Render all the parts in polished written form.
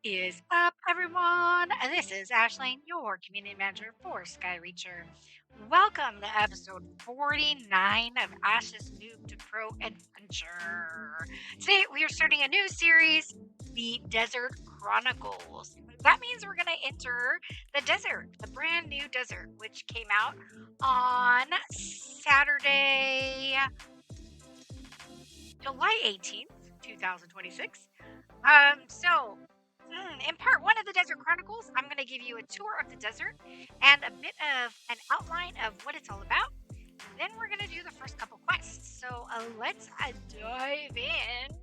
Is up, everyone? This is Ashley, your community manager for Skyreacher. Welcome to episode 49 of Ash's Noob to Pro Adventure. Today, we are starting a new series, the Desert Chronicles. That means we're going to enter the desert, the brand new desert, which came out on Saturday, July 18th, 2026. In part one of the Desert Chronicles, I'm going to give you a tour of the desert and a bit of an outline of what it's all about. Then we're going to do the first couple quests. So let's dive in.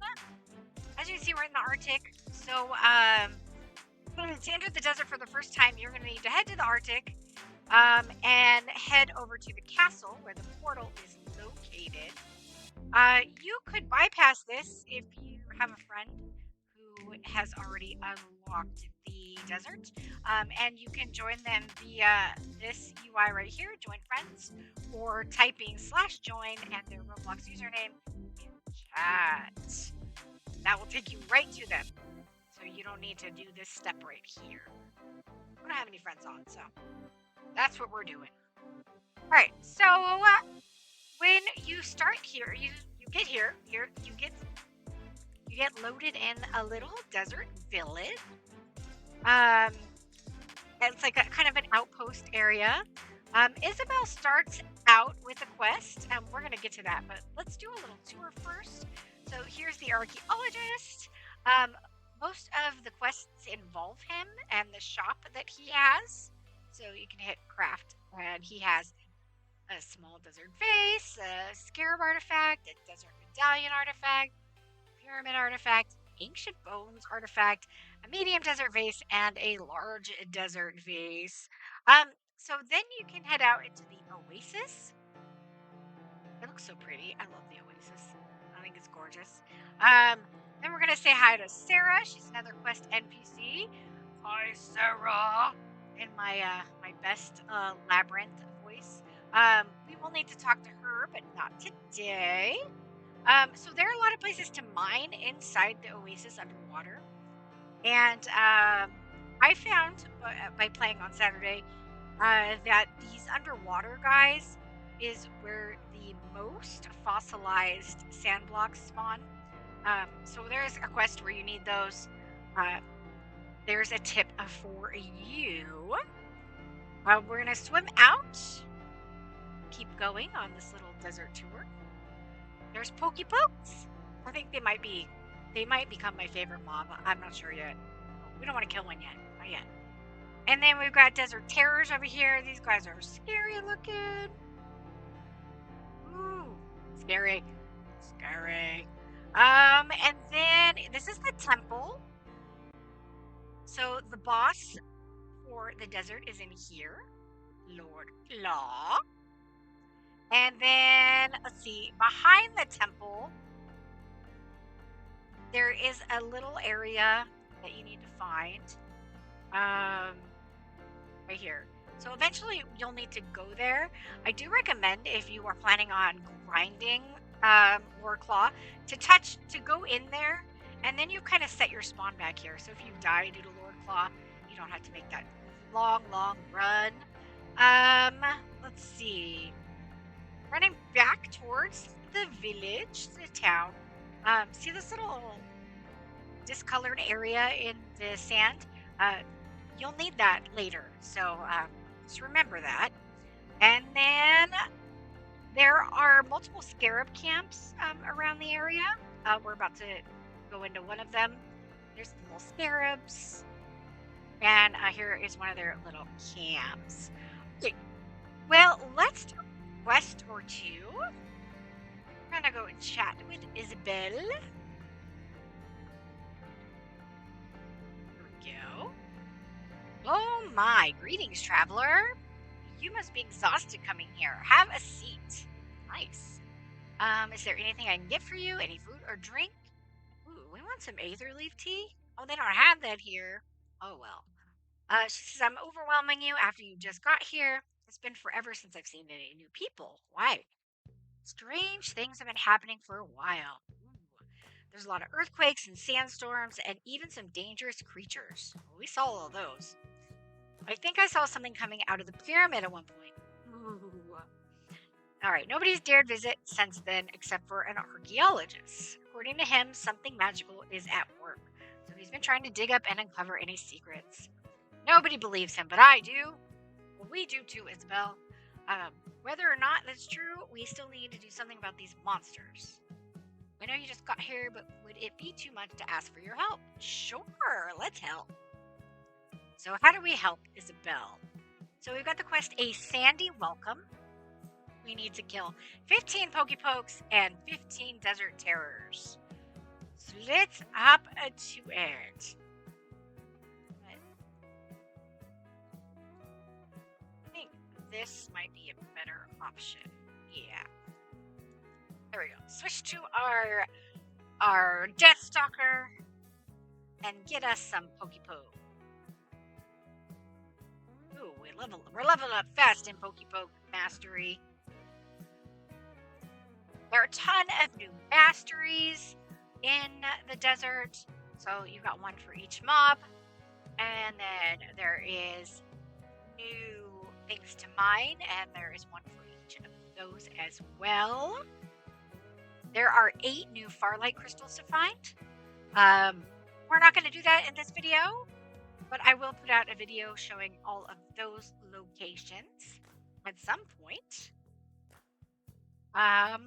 As you can see, we're in the Arctic. So to enter the desert for the first time, you're going to need to head to the Arctic and head over to the castle where the portal is located. You could bypass this if you have a friend who has already unlocked the desert, and you can join them via this UI right here, join friends, or typing /join and their Roblox username in chat. That will take you right to them, so you don't need to do this step right here. I don't have any friends on, so that's what we're doing. All right, so when you start here, you get here, you get loaded in a little desert village. It's like a kind of an outpost area. Isabel starts out with a quest, and we're gonna get to that, but let's do a little tour first. So here's the archaeologist. Most of the quests involve him and the shop that he has. So you can hit craft, and he has a small desert vase, a scarab artifact, a desert medallion artifact, pyramid artifact, ancient bones artifact, a medium desert vase, and a large desert vase. So then you can head out into the oasis. It looks so pretty. I love the oasis. I think it's gorgeous. Then we're gonna say hi to Sarah. She's another quest NPC. Hi, Sarah. In my best labyrinth voice. We will need to talk to her, but not today. So there are a lot of places to mine inside the oasis underwater, and I found by playing on Saturday that these underwater guys is where the most fossilized sand blocks spawn. So there's a quest where you need those. Uh, there's a tip for you. We're gonna swim out. Keep going on this little desert tour. There's Pokey Pokes. I think they might become my favorite mob. I'm not sure yet. We don't want to kill one yet. Not yet. And then we've got Desert Terrors over here. These guys are scary looking. Ooh, scary. Scary. And then this is the temple. So the boss for the desert is in here. Lord Claw. And then, let's see, behind the temple, there is a little area that you need to find. Right here. So eventually you'll need to go there. I do recommend, if you are planning on grinding Lord Claw, to go in there, and then you kind of set your spawn back here. So if you die due to Lord Claw, you don't have to make that long run. Let's see. Running back towards the village, the town. See this little discolored area in the sand? You'll need that later, so just remember that. And then there are multiple scarab camps around the area. We're about to go into one of them. There's the little scarabs, and here is one of their little camps. Okay. Well, let's do a quest or two. We're gonna go and chat with Isabel. Here we go. Oh my, greetings, traveler. You must be exhausted coming here. Have a seat. Nice. Is there anything I can get for you? Any food or drink? Ooh, we want some aether leaf tea? Oh, they don't have that here. Oh well. She says, I'm overwhelming you after you just got here. It's been forever since I've seen any new people. Why? Strange things have been happening for a while. Ooh. There's a lot of earthquakes and sandstorms and even some dangerous creatures. We saw all those. I think I saw something coming out of the pyramid at one point. Ooh. All right, nobody's dared visit since then except for an archaeologist. According to him, something magical is at work. So he's been trying to dig up and uncover any secrets. Nobody believes him, but I do. Well, we do too, Isabel. Whether or not that's true, we still need to do something about these monsters. I know you just got here, but would it be too much to ask for your help? Sure, let's help. So how do we help Isabel? So we've got the quest A Sandy Welcome. We need to kill 15 Pokepokes and 15 Desert Terrors. So let's hop to it. I think this might be a better option. Yeah. There we go. Switch to our Deathstalker and get us some Pokepoke. Ooh, we're leveling up fast in Pokepoke Mastery. There are a ton of new masteries in the desert. So you got one for each mob. And then there is new things to mine. And there is one for each of those as well. There are 8 new Farlight crystals to find. We're not going to do that in this video. But I will put out a video showing all of those locations at some point.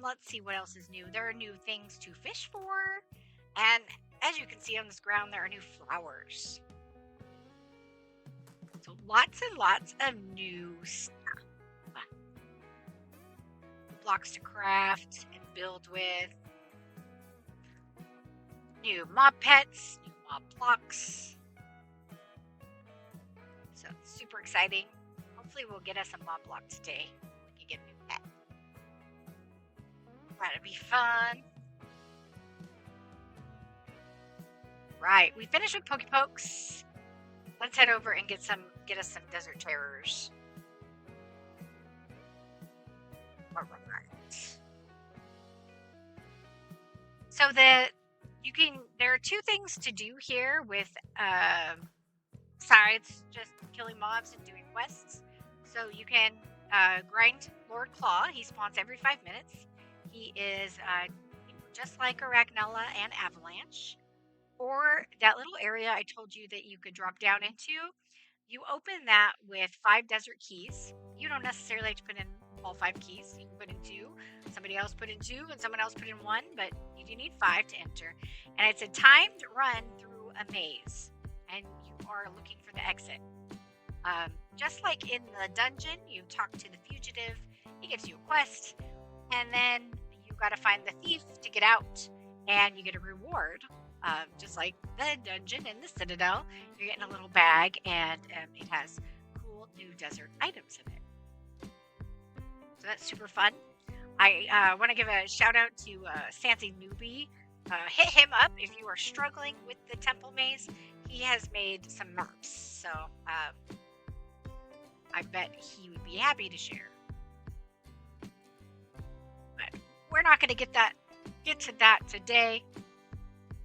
Let's see what else is new. There are new things to fish for. And as you can see on this ground, there are new flowers. So lots and lots of new stuff. Blocks to craft and build with. New mob pets, new mob blocks. So super exciting. Hopefully we'll get us a mob block today. We can get a new pet. That'll be fun. Right, we finished with Pokepokes. Let's head over and get us some Desert Terrors. All right. So there are 2 things to do here with besides just killing mobs and doing quests. So you can grind Lord Claw. He spawns every 5 minutes. He is just like Arachnella and Avalanche. Or that little area I told you that you could drop down into. You open that with 5 desert keys. You don't necessarily have to put in all 5 keys. You can put in 2. Somebody else put in 2 and someone else put in 1. But you do need 5 to enter. And it's a timed run through a maze. And you are looking for the exit. Just like in the dungeon, you talk to the fugitive. He gives you a quest. And then you got to find the thief to get out. And you get a reward. Just like the dungeon in the Citadel, you're getting a little bag, and it has cool new desert items in it. So that's super fun. I want to give a shout out to Santi Noobie. Hit him up if you are struggling with the temple maze. He has made some maps, so I bet he would be happy to share. But we're not going to get to that today.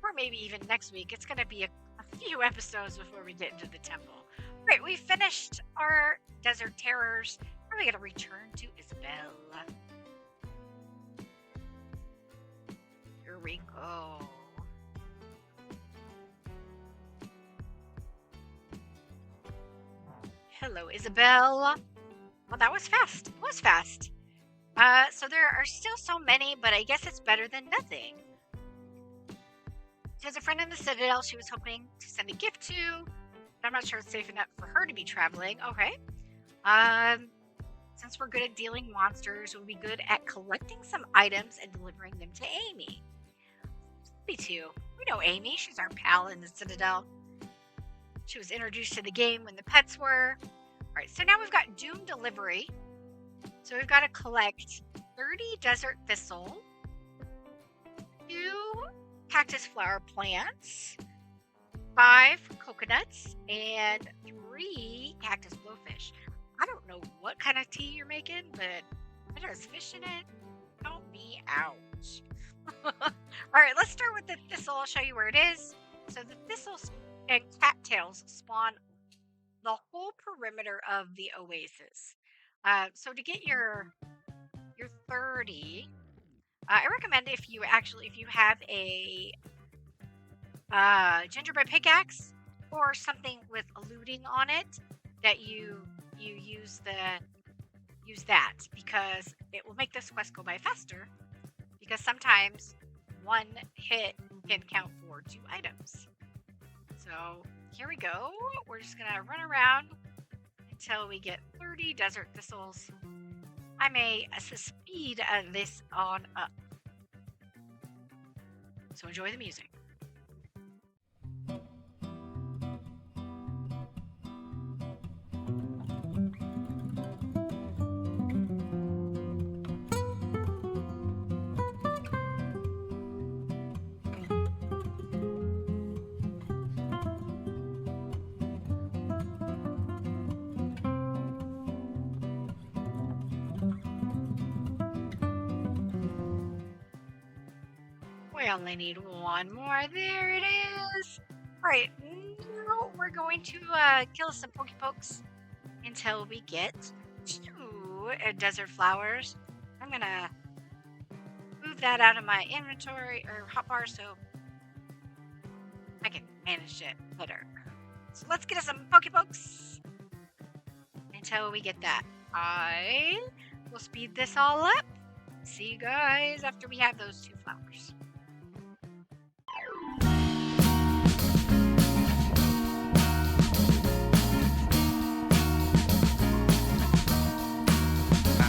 Or maybe even next week. It's going to be a few episodes before we get into the temple. Right, we finished our Desert Terrors. Now we got to return to Isabel. Here we go. Hello, Isabel. Well, that was fast. It was fast. So there are still so many, but I guess it's better than nothing. She has a friend in the Citadel she was hoping to send a gift to. But I'm not sure it's safe enough for her to be traveling. Okay. Since we're good at dealing monsters, we'll be good at collecting some items and delivering them to Amy. Me too. We know Amy. She's our pal in the Citadel. She was introduced to the game when the pets were. Alright, so now we've got Dune Delivery. So we've got to collect 30 desert thistle, 2 cactus flower plants, 5 coconuts, and 3 cactus blowfish. I don't know what kind of tea you're making, but it has fish in it. Help me out. All right, let's start with the thistle. I'll show you where it is. So the thistles and cattails spawn the whole perimeter of the oasis. So to get your 30, I recommend if you have a gingerbread pickaxe or something with looting on it that you use that because it will make this quest go by faster because sometimes one hit can count for 2 items. So here we go. We're just gonna run around until we get 30 desert thistles. I may speed this on up. So enjoy the music. We only need one more. There it is. All right, now we're going to kill some pokepokes until we get 2 desert flowers. I'm gonna move that out of my inventory or hotbar so I can manage it better. So let's get us some pokepokes until we get that. I will speed this all up. See you guys after we have those 2 flowers.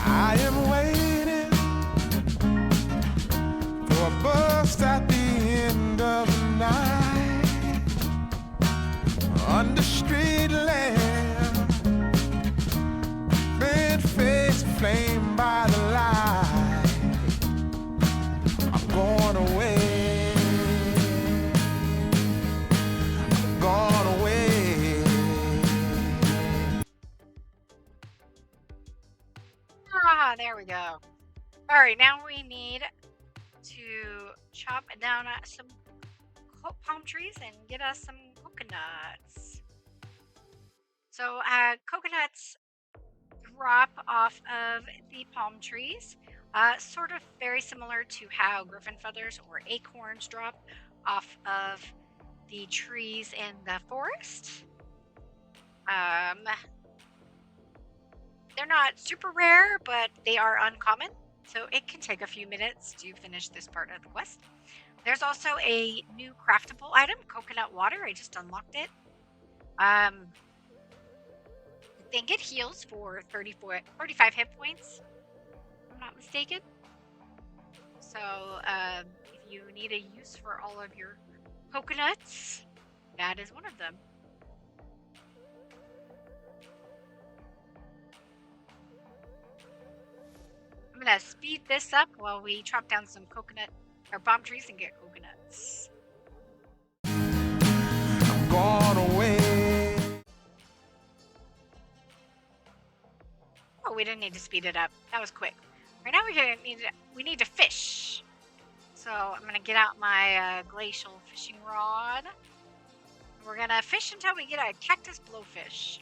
I am waiting for a bus at the end of the night under street lamp, bent face flame by the light. I'm going away. I'm going away. There we go. All right, now we need to chop down some palm trees and get us some coconuts. So coconuts drop off of the palm trees, sort of very similar to how griffin feathers or acorns drop off of the trees in the forest. They're not super rare, but they are uncommon, so it can take a few minutes to finish this part of the quest. There's also a new craftable item, coconut water. I just unlocked it. I think it heals for 35 hit points, if I'm not mistaken. So if you need a use for all of your coconuts, that is one of them. I'm gonna speed this up while we chop down some coconut or palm trees and get coconuts. I'm going away. Oh, we didn't need to speed it up. That was quick. Right now we need to fish. So I'm gonna get out my glacial fishing rod. We're gonna fish until we get a cactus blowfish.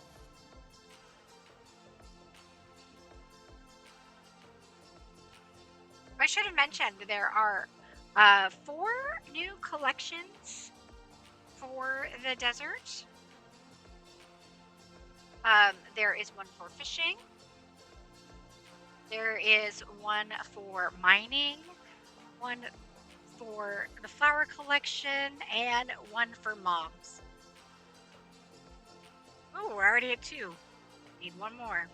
I should have mentioned there are 4 new collections for the desert. There is one for fishing. There is one for mining, one for the flower collection, and one for mobs. Oh, we're already at 2. Need one more.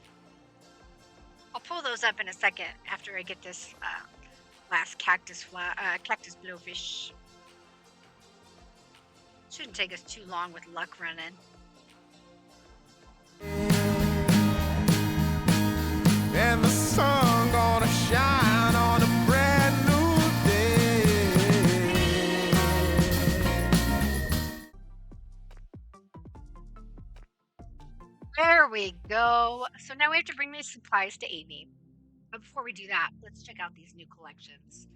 I'll pull those up in a second after I get this last cactus blowfish. Shouldn't take us too long with luck running. And the sun gonna shine on a brand new day. There we go. So now we have to bring these supplies to Amy. But before we do that, let's check out these new collections.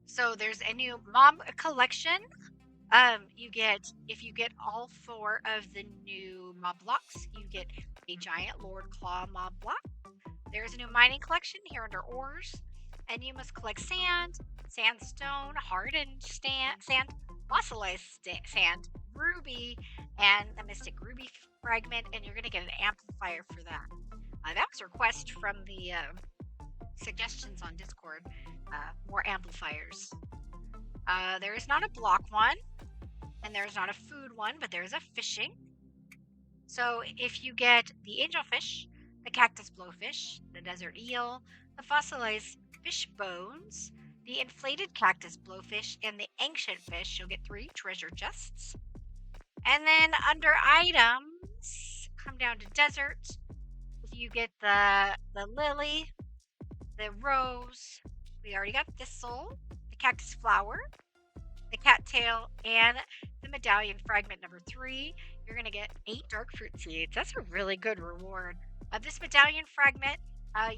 So there's a new mob collection. If you get all 4 of the new mob blocks, you get a giant Lord Claw mob block. There's a new mining collection here under ores, and you must collect sand, sandstone, hardened sand, fossilized sand, ruby, and a mystic ruby fragment, and you're going to get an amplifier for that. That was a request from the suggestions on Discord. More amplifiers. There is not a block one, and there's not a food one, but there's a fishing. So if you get the angelfish, the cactus blowfish, the desert eel, the fossilized fish bones, the inflated cactus blowfish, and the ancient fish, you'll get 3 treasure chests. And then under items, come down to desert. If you get the lily, the rose, we already got thistle, the cactus flower, the cattail, and the medallion fragment number 3, you're going to get 8 dark fruit seeds. That's a really good reward. This medallion fragment,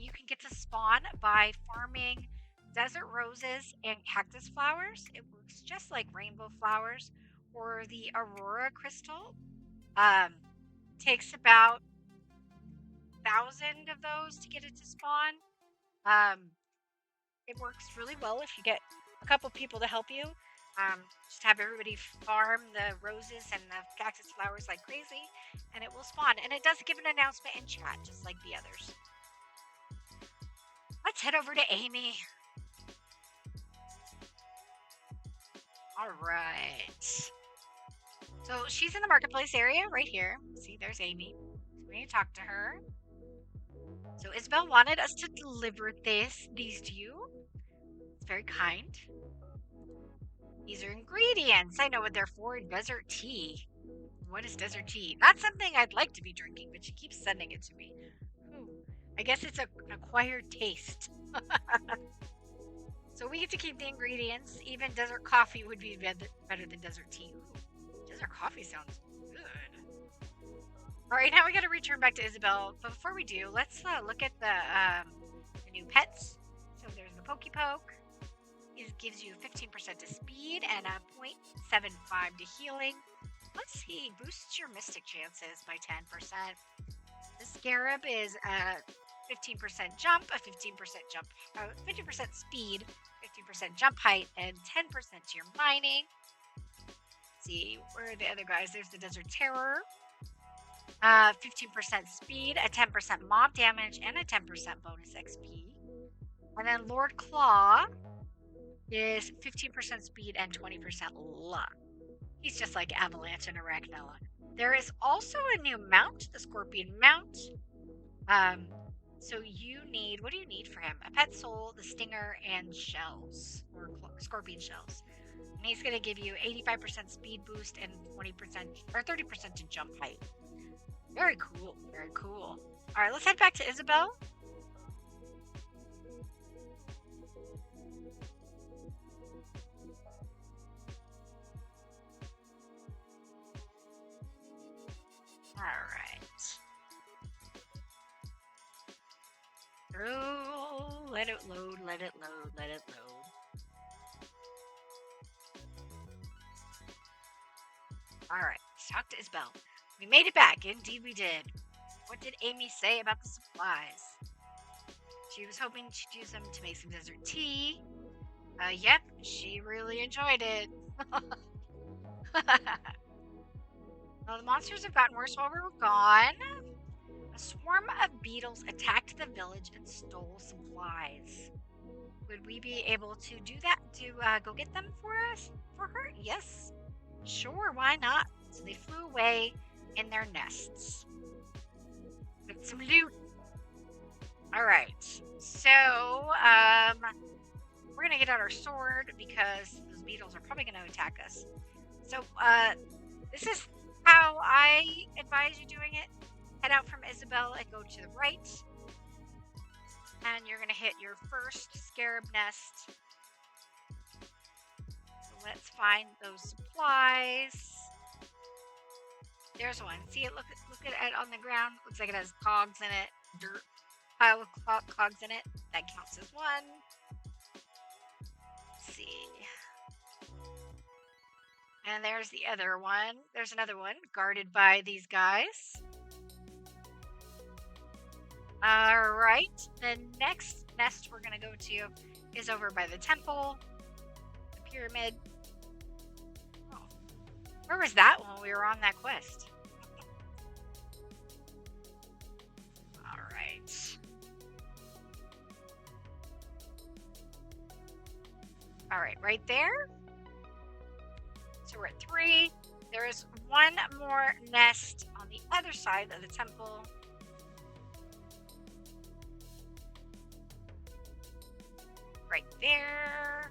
you can get to spawn by farming desert roses and cactus flowers. It works just like rainbow flowers, or the aurora crystal. Takes about 1,000 of those to get it to spawn. It works really well if you get a couple people to help you. Just have everybody farm the roses and the cactus flowers like crazy, and it will spawn. And it does give an announcement in chat, just like the others. Let's head over to Amy. All right. So she's in the marketplace area right here. See, there's Amy. So we need to talk to her. So Isabel wanted us to deliver these to you. It's very kind. These are ingredients. I know what they're for. Desert tea. What is desert tea? Not something I'd like to be drinking, but she keeps sending it to me. Ooh, I guess it's an acquired taste. So we get to keep the ingredients. Even desert coffee would be better than desert tea. Ooh, desert coffee sounds good. All right, now we got to return back to Isabel. But before we do, let's look at the new pets. So there's the Pokey Poke. It gives you 15% to speed and a 0.75 to healing. Let's see, boosts your mystic chances by 10%. The Scarab is a 15% jump, a 50% speed, 50% jump height, and 10% to your mining. Let's see, where are the other guys? There's the Desert Terror. 15% speed, a 10% mob damage, and a 10% bonus XP. And then Lord Claw is 15% speed and 20% luck. He's just like Avalanche and Arachnella. There is also a new mount, the Scorpion Mount. So what do you need for him? A pet soul, the stinger, and shells, or scorpion shells. And he's going to give you 85% speed boost and 20% or 30% to jump height. Very cool, very cool. All right, let's head back to Isabel. Alright. Oh, let it load, let it load, let it load. Alright, let's talk to Isabel. We made it back, indeed we did. What did Amy say about the supplies? She was hoping she'd use them to make some desert tea. Yep, she really enjoyed it. Well, the monsters have gotten worse while we were gone. A swarm of beetles attacked the village and stole supplies. Would we be able to do that, to go get them for her? Yes. Sure, why not? So they flew away in their nests. Get some loot. Alright, so, we're gonna get out our sword because those beetles are probably gonna attack us. So, this is how I advise you doing it. Head out from Isabel and go to the right. And you're gonna hit your first scarab nest. So let's find those supplies. There's one. See it? Look at it on the ground. Looks like it has cogs in it. Dirt pile with cogs in it. That counts as one. see. And there's the other one. There's another one guarded by these guys. All right. The next nest we're going to go to is over by the temple, the pyramid. Oh, where was that when we were on that quest? All right. All right, right there. So we're at 3. There is one more nest on the other side of the temple. Right there.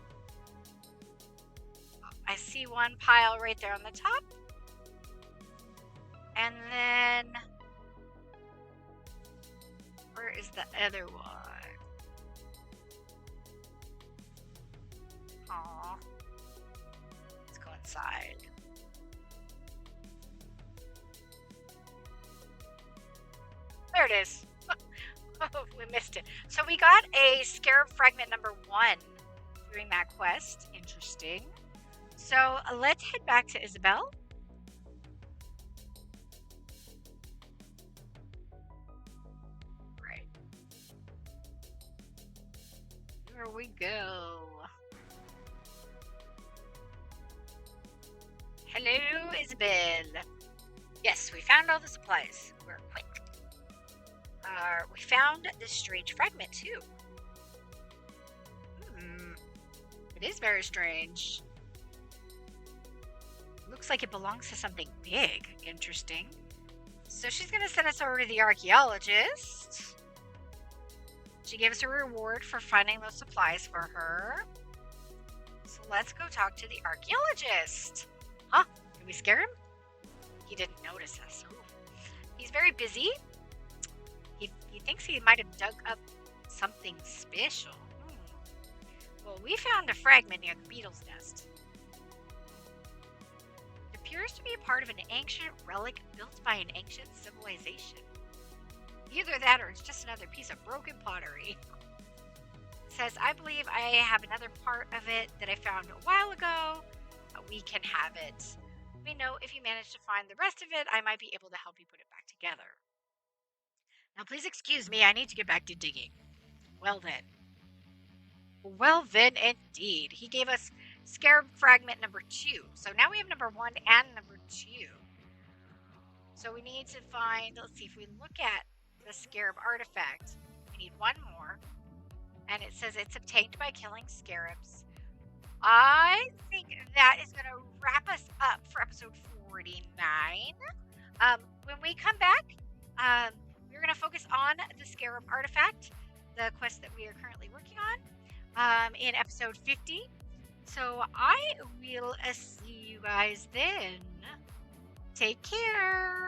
I see one pile right there on the top. And then, where is the other one? Aw. Let's go inside. There it is. Oh, we missed it. So we got a Scarab fragment number 1 during that quest. Interesting. So let's head back to Isabel. Right. Here we go. Hello, Isabel. Yes, we found all the supplies. We're quick. We found this strange fragment too. It is very strange. Looks like it belongs to something big. Interesting. So she's going to send us over to the archaeologist. She gave us a reward for finding those supplies for her. So let's go talk to the archaeologist. Huh? Did we scare him? He didn't notice us. Ooh. He's very busy. He thinks he might have dug up something special. Well, we found a fragment near the beetle's nest. It appears to be a part of an ancient relic built by an ancient civilization. Either that or it's just another piece of broken pottery. It says, I believe I have another part of it that I found a while ago. We can have it. Let me know if you manage to find the rest of it. I might be able to help you put it back together. Now, please excuse me. I need to get back to digging. Well then. Well then, indeed. He gave us Scarab fragment number 2. So now we have number 1 and number 2. So we need to find, let's see, if we look at the Scarab artifact, we need one more. And it says it's obtained by killing scarabs. I think that is going to wrap us up for episode 49. When we come back, we're going to focus on the Scarab artifact, the quest that we are currently working on, in episode 50. So I will see you guys then. Take care.